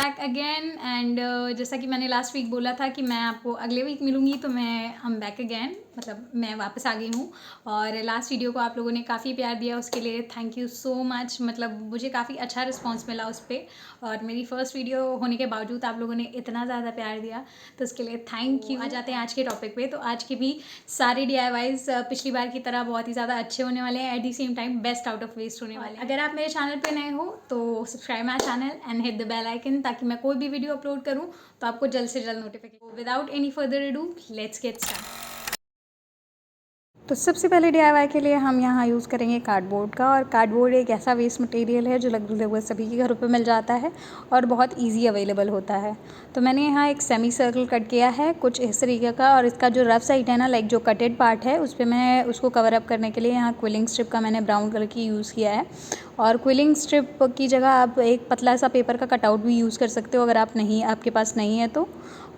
Back again and जैसा कि मैंने लास्ट वीक बोला था कि मैं आपको अगले वीक मिलूँगी, तो I'm बैक अगेन, मतलब मैं वापस आ गई हूँ। और लास्ट वीडियो को आप लोगों ने काफ़ी प्यार दिया, उसके लिए थैंक यू सो मच। मतलब मुझे काफ़ी अच्छा रिस्पांस मिला उस पर, और मेरी फर्स्ट वीडियो होने के बावजूद आप लोगों ने इतना ज़्यादा प्यार दिया, तो उसके लिए थैंक यू। आ जाते हैं आज के टॉपिक पे। तो आज के भी सारे DIYs पिछली बार की तरह बहुत ही ज़्यादा अच्छे होने वाले हैं, at the same time best out of waste होने वाले हैं। अगर आप मेरे चैनल पे नए हो तो subscribe my channel and hit the bell icon, ताकि मैं कोई भी वीडियो अपलोड करूँ तो आपको जल्द से जल्द notification. Without any further ado, let's get start. तो सबसे पहले DIY के लिए हम यहाँ यूज़ करेंगे कार्डबोर्ड का। और कार्डबोर्ड एक ऐसा वेस्ट मटेरियल है जो लगभग सभी के घरों पे मिल जाता है और बहुत इजी अवेलेबल होता है। तो मैंने यहाँ एक सेमी सर्कल कट किया है कुछ इस तरीके का, और इसका जो रफ साइड है ना, लाइक जो कटेड पार्ट है, उस पर मैं उसको कवर अप करने के लिए यहाँ क्विलिंग स्ट्रिप का मैंने ब्राउन कलर की यूज़ किया है। और क्विलिंग स्ट्रिप की जगह आप एक पतला सा पेपर का कटआउट भी यूज़ कर सकते हो अगर आपके पास नहीं है तो।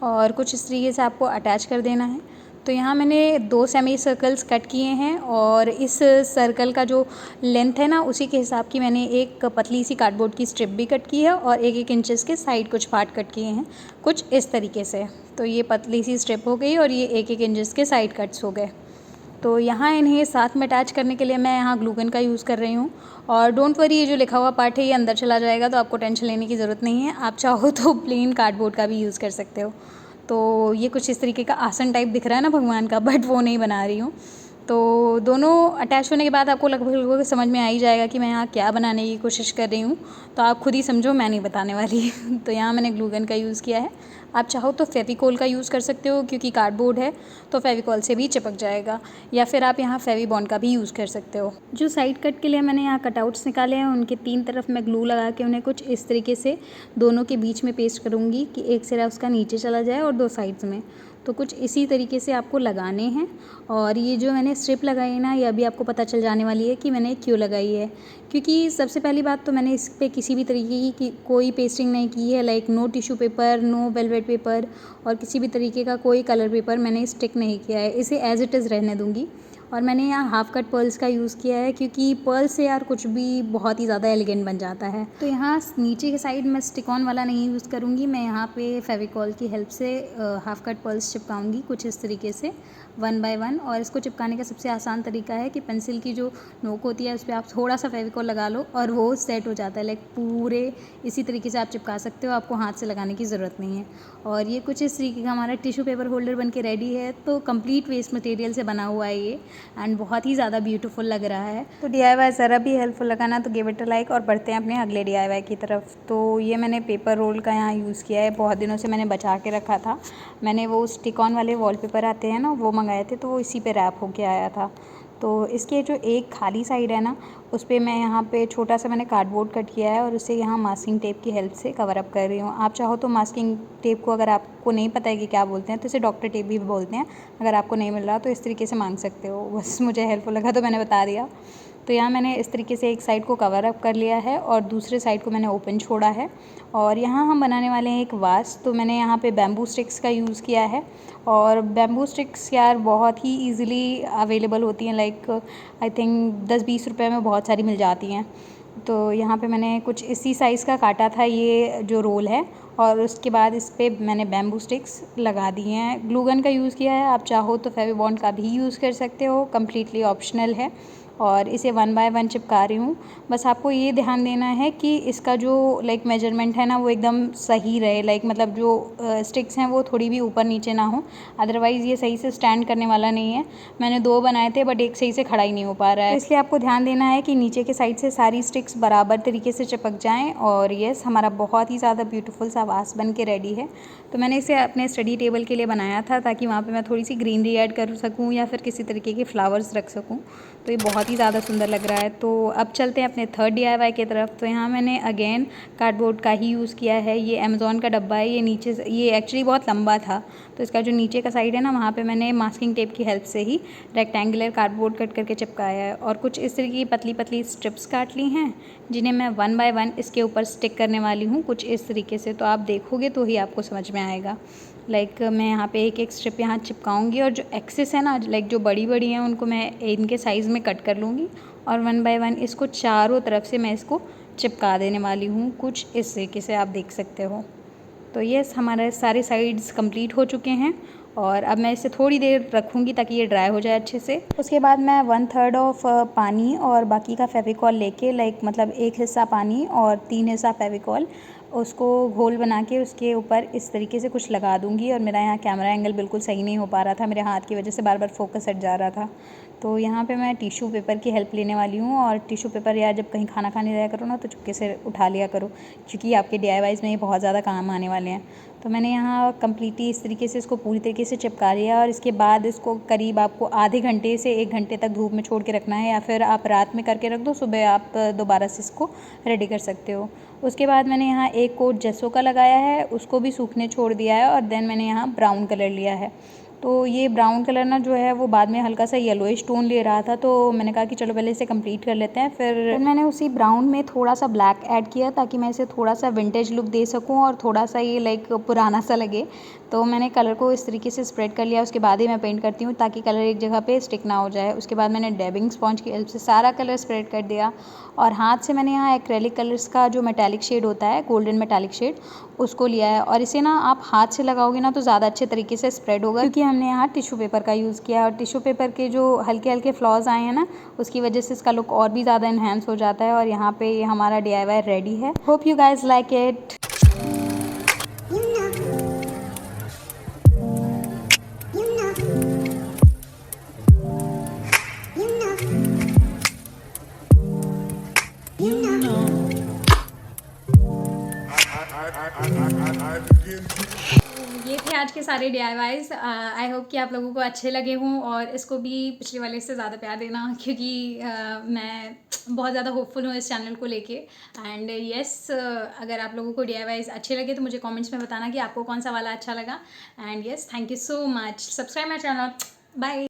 और कुछ इस तरीके से आपको अटैच कर देना है। तो यहाँ मैंने 2 सेमी सर्कल्स कट किए हैं, और इस सर्कल का जो लेंथ है ना, उसी के हिसाब की मैंने एक पतली सी कार्डबोर्ड की स्ट्रिप भी कट की है, और 1-1 इंचेस के साइड कुछ पार्ट कट किए हैं कुछ इस तरीके से। तो ये पतली सी स्ट्रिप हो गई और ये 1-1 इंचेस के साइड कट्स हो गए। तो यहाँ इन्हें साथ में अटैच करने के लिए मैं यहाँ ग्लू गन का यूज़ कर रही हूँ। और डोंट वरी, ये जो लिखा हुआ पार्ट है ये अंदर चला जाएगा, तो आपको टेंशन लेने की ज़रूरत नहीं है। आप चाहो तो प्लेन कार्डबोर्ड का भी यूज़ कर सकते हो। तो ये कुछ इस तरीके का आसन टाइप दिख रहा है ना भगवान का, बट वो नहीं बना रही हूँ। तो दोनों अटैच होने के बाद आपको लगभग समझ में आ ही जाएगा कि मैं यहाँ क्या बनाने की कोशिश कर रही हूँ। तो आप खुद ही समझो, मैं नहीं बताने वाली। तो यहाँ मैंने ग्लू गन का यूज़ किया है। आप चाहो तो फेविकोल का यूज़ कर सकते हो, क्योंकि कार्डबोर्ड है तो फेविकोल से भी चिपक जाएगा, या फिर आप यहाँ फेविबॉन्ड का भी यूज़ कर सकते हो। जो साइड कट के लिए मैंने यहाँ कटआउट्स निकाले हैं, उनके 3 तरफ मैं ग्लू लगा के उन्हें कुछ इस तरीके से दोनों के बीच में पेस्ट करूँगी कि एक सिरा उसका नीचे चला जाए और 2 साइड्स में। तो कुछ इसी तरीके से आपको लगाने हैं। और ये जो मैंने स्ट्रिप लगाई है ना, ये अभी आपको पता चल जाने वाली है कि मैंने क्यों लगाई है। क्योंकि सबसे पहली बात तो मैंने इस पे किसी भी तरीके की कोई पेस्टिंग नहीं की है, like no tissue paper, no velvet paper, और किसी भी तरीके का कोई कलर पेपर मैंने स्टिक नहीं किया है। इसे एज़ इट इज़ रहने दूँगी। और मैंने यहाँ हाफ कट पर्ल्स का यूज़ किया है, क्योंकि पर्ल्स से यार कुछ भी बहुत ही ज़्यादा एलिगेंट बन जाता है। तो यहाँ नीचे के साइड मैं स्टिक ऑन वाला नहीं यूज़ करूँगी, मैं यहाँ पे फेविकॉल की हेल्प से हाफ कट पर्ल्स चिपकाऊँगी कुछ इस तरीके से 1 बाय 1। और इसको चिपकाने का सबसे आसान तरीका है कि पेंसिल की जो नोक होती है उस पर आप थोड़ा सा फेविकॉल लगा लो और वो सेट हो जाता है। लाइक पूरे इसी तरीके से आप चिपका सकते हो, आपको हाथ से लगाने की ज़रूरत नहीं है। और ये कुछ इस तरीके का हमारा टिश्यू पेपर होल्डर बन के रेडी है। तो कंप्लीट वेस्ट मटेरियल से बना हुआ है ये, एंड बहुत ही ज़्यादा ब्यूटीफुल लग रहा है। तो DIY ज़रा भी हेल्पफुल लगा ना तो गिव इट अ लाइक, और बढ़ते हैं अपने अगले DIY की तरफ। तो ये मैंने पेपर रोल का यहाँ यूज़ किया है, बहुत दिनों से मैंने बचा के रखा था। मैंने वो स्टिक ऑन वाले वॉलपेपर आते हैं ना, वो मंगाए थे, तो वो इसी पे रैप होके आया था। तो इसके जो एक खाली साइड है ना, उस पर मैं यहाँ पे छोटा सा मैंने कार्डबोर्ड कट किया है, और उसे यहाँ मास्किंग टेप की हेल्प से कवर अप कर रही हूँ। आप चाहो तो मास्किंग टेप को, अगर आपको नहीं पता है कि क्या बोलते हैं, तो इसे डॉक्टर टेप भी बोलते हैं। अगर आपको नहीं मिल रहा तो इस तरीके से मांग सकते हो। बस मुझे हेल्पफुल लगा तो मैंने बता दिया। तो यहाँ मैंने इस तरीके से एक साइड को कवर अप कर लिया है, और दूसरे साइड को मैंने ओपन छोड़ा है। और यहाँ हम बनाने वाले हैं एक वास। तो मैंने यहाँ पे बैम्बू स्टिक्स का यूज़ किया है, और बैम्बू स्टिक्स यार बहुत ही ईज़िली अवेलेबल होती हैं, लाइक आई थिंक 10-20 रुपए में बहुत सारी मिल जाती हैं। तो यहाँ पे मैंने कुछ इसी साइज़ का काटा था ये जो रोल है, और उसके बाद इस पर मैंने बैम्बू स्टिक्स लगा दिए हैं। ग्लू गन का यूज़ किया है, आप चाहो तो फेविबॉन्ड का भी यूज़ कर सकते हो, कम्प्लीटली ऑप्शनल है। और इसे 1 बाय 1 चिपका रही हूँ। बस आपको ये ध्यान देना है कि इसका जो लाइक मेजरमेंट है ना, वो एकदम सही रहे, लाइक मतलब जो स्टिक्स हैं वो थोड़ी भी ऊपर नीचे ना हो, अदरवाइज़ ये सही से स्टैंड करने वाला नहीं है। मैंने 2 बनाए थे, बट एक सही से खड़ा ही नहीं हो पा रहा है। इसलिए आपको ध्यान देना है कि नीचे के साइड से सारी स्टिक्स बराबर तरीके से चिपक जाएँ। और येस, हमारा बहुत ही ज़्यादा ब्यूटीफुल सा वास बन के रेडी है। तो मैंने इसे अपने स्टडी टेबल के लिए बनाया था, ताकि वहाँ पे मैं थोड़ी सी ग्रीनरी ऐड कर सकूँ, या फिर किसी तरीके के फ्लावर्स रख सकूँ। तो ये बहुत ही ज़्यादा सुंदर लग रहा है। तो अब चलते हैं अपने थर्ड DIY की तरफ। तो यहाँ मैंने अगेन कार्डबोर्ड का ही यूज़ किया है। ये अमेज़ॉन का डब्बा है, ये नीचे से, ये एक्चुअली बहुत लंबा था, तो इसका जो नीचे का साइड है ना, वहाँ पे मैंने मास्किंग टेप की हेल्प से ही रेक्टेंगुलर कार्डबोर्ड कट करके चिपकाया है। और कुछ इस तरीके की पतली पतली स्ट्रिप्स काट ली हैं, जिन्हें मैं 1 बाय 1 इसके ऊपर स्टिक करने वाली हूँ कुछ इस तरीके से। तो आप देखोगे तो ही आपको समझ में आएगा। लाइक मैं यहाँ पे एक एक स्ट्रिप यहाँ चिपकाऊंगी, और जो एक्सेस है ना, लाइक जो बड़ी बड़ी हैं, उनको मैं इनके साइज़ में कट कर लूँगी, और 1 बाय 1 इसको चारों तरफ से मैं इसको चिपका देने वाली हूँ कुछ इस तरीके से, आप देख सकते हो। तो यस, हमारे सारे साइड्स कंप्लीट हो चुके हैं और अब मैं इसे थोड़ी देर रखूँगी ताकि ये ड्राई हो जाए अच्छे से। उसके बाद मैं 1/3 ऑफ पानी और बाकी का फेविकॉल लेके मतलब एक हिस्सा पानी और 3 हिस्सा फेविकॉल, उसको घोल बना के उसके ऊपर इस तरीके से कुछ लगा दूँगी। और मेरा यहाँ कैमरा एंगल बिल्कुल सही नहीं हो पा रहा था, मेरे हाथ की वजह से बार बार फोकस हट जा रहा था। तो यहाँ पे मैं टिश्यू पेपर की हेल्प लेने वाली हूँ। और टिश्यू पेपर यार जब कहीं खाना खाने जाया करो ना तो चुपके से उठा लिया करो, क्योंकि आपके DIYs में ये बहुत ज़्यादा काम आने वाले हैं। तो मैंने यहाँ कम्प्लीटली इस तरीके से इसको पूरी तरीके से चिपका लिया और इसके बाद इसको करीब आपको आधे घंटे से 1 घंटे तक धूप में छोड़ के रखना है, या फिर आप रात में करके रख दो, सुबह आप दोबारा से इसको रेडी कर सकते हो। उसके बाद मैंने यहाँ एक कोट जेसो का लगाया है, उसको भी सूखने छोड़ दिया है। और देन मैंने यहाँ ब्राउन कलर लिया है। तो ये ब्राउन कलर ना जो है वो बाद में हल्का सा येलोइश टोन ले रहा था, तो मैंने कहा कि चलो पहले इसे कंप्लीट कर लेते हैं। फिर मैंने उसी ब्राउन में थोड़ा सा ब्लैक ऐड किया ताकि मैं इसे थोड़ा सा विंटेज लुक दे सकूं और थोड़ा सा ये लाइक पुराना सा लगे। तो मैंने कलर को इस तरीके से स्प्रेड कर लिया, उसके बाद ही मैं पेंट करती हूँ ताकि कलर एक जगह पे स्टिक ना हो जाए। उसके बाद मैंने डैबिंग स्पॉन्ज की हेल्प से सारा कलर स्प्रेड कर दिया और हाथ से मैंने यहाँ एक्रेलिक कलर्स का जो मेटालिक शेड होता है, गोल्डन मेटालिक शेड, उसको लिया है। और इसे ना आप हाथ से लगाओगे ना तो ज़्यादा अच्छे तरीके से स्प्रेड होगा, क्योंकि हमने यहाँ टिश्यू पेपर का यूज़ किया है। और टिश्यू पेपर के जो हल्के हल्के फ्लॉज आए हैं ना, उसकी वजह से इसका लुक और भी ज़्यादा इन्हेंस हो जाता है। और यहाँ पे ये हमारा DIY रेडी है। Hope you guys like it. ये थे आज के सारे DIYs। आई होप कि आप लोगों को अच्छे लगे हों और इसको भी पिछले वाले से ज़्यादा प्यार देना, क्योंकि मैं बहुत ज़्यादा होपफुल हूँ इस चैनल को लेके। एंड येस, अगर आप लोगों को DIYs अच्छे लगे तो मुझे कमेंट्स में बताना कि आपको कौन सा वाला अच्छा लगा। And yes, thank you so much. Subscribe my channel. Bye.